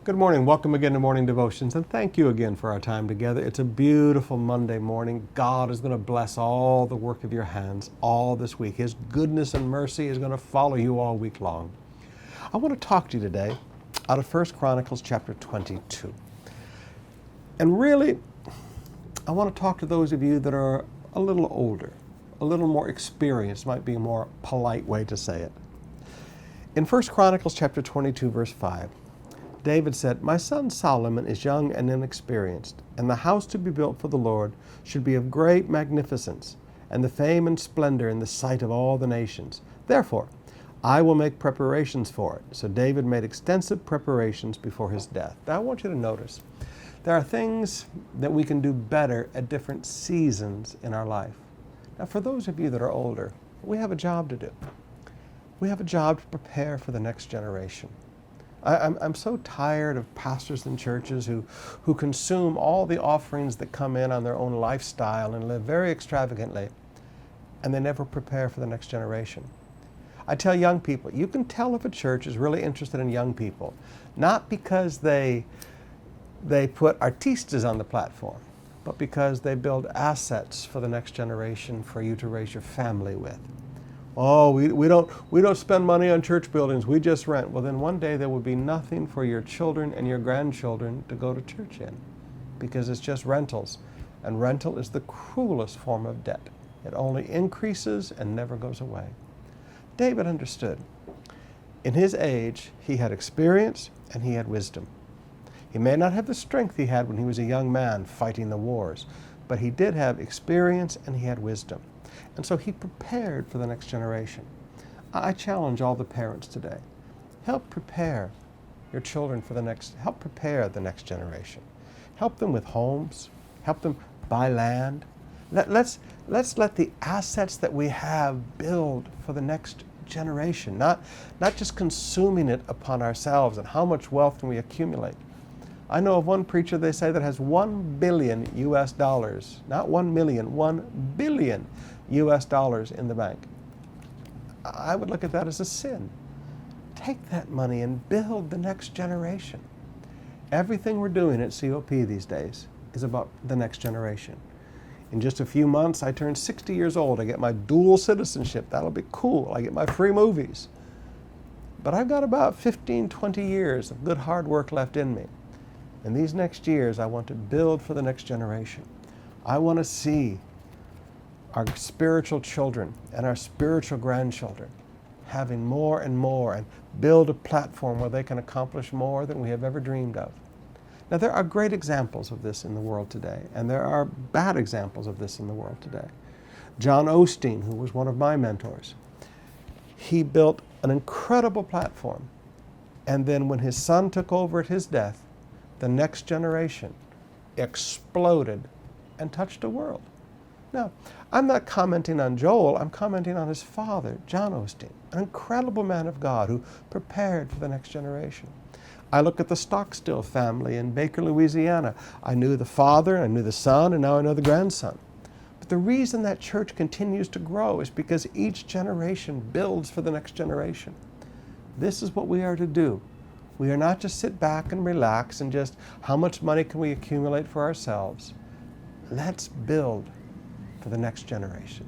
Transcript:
Good morning. Welcome again to Morning Devotions, and thank you again for our time together. It's a beautiful Monday morning. God is going to bless all the work of your hands all this week. His goodness and mercy is going to follow you all week long. I want to talk to you today out of 1 Chronicles chapter 22. And really, I want to talk to those of you that are a little older, a little more experienced, might be a more polite way to say it. In 1 Chronicles chapter 22, verse 5, David said, "My son Solomon is young and inexperienced, and the house to be built for the Lord should be of great magnificence, and the fame and splendor in the sight of all the nations. Therefore, I will make preparations for it." So David made extensive preparations before his death. Now I want you to notice, there are things that we can do better at different seasons in our life. Now for those of you that are older, we have a job to do. We have a job to prepare for the next generation. I'm so tired of pastors and churches who consume all the offerings that come in on their own lifestyle and live very extravagantly, and they never prepare for the next generation. I tell young people, you can tell if a church is really interested in young people, not because they put artistas on the platform, but because they build assets for the next generation for you to raise your family with. Oh, we don't spend money on church buildings, we just rent. Well, then one day there will be nothing for your children and your grandchildren to go to church in, because it's just rentals. And rental is the cruelest form of debt. It only increases and never goes away. David understood. In his age, he had experience and he had wisdom. He may not have the strength he had when he was a young man fighting the wars, but he did have experience and he had wisdom. And so he prepared for the next generation. I challenge all the parents today. Help prepare your children for help prepare the next generation. Help them with homes. Help them buy land. Let's let the assets that we have build for the next generation, not just consuming it upon ourselves and how much wealth can we accumulate. I know of one preacher, they say, that has $1 billion US dollars, not 1 million, 1 billion US dollars in the bank. I would look at that as a sin. Take that money and build the next generation. Everything we're doing at COP these days is about the next generation. In just a few months, I turn 60 years old. I get my dual citizenship. That'll be cool. I get my free movies. But I've got about 15, 20 years of good hard work left in me. In these next years, I want to build for the next generation. I want to see our spiritual children and our spiritual grandchildren having more and more, and build a platform where they can accomplish more than we have ever dreamed of. Now, there are great examples of this in the world today, and there are bad examples of this in the world today. John Osteen, who was one of my mentors, he built an incredible platform, and then when his son took over at his death, the next generation exploded and touched the world. Now, I'm not commenting on Joel, I'm commenting on his father, John Osteen, an incredible man of God who prepared for the next generation. I look at the Stockstill family in Baker, Louisiana. I knew the father, I knew the son, and now I know the grandson. But the reason that church continues to grow is because each generation builds for the next generation. This is what we are to do. We are not just sit back and relax and just, how much money can we accumulate for ourselves? Let's build for the next generation.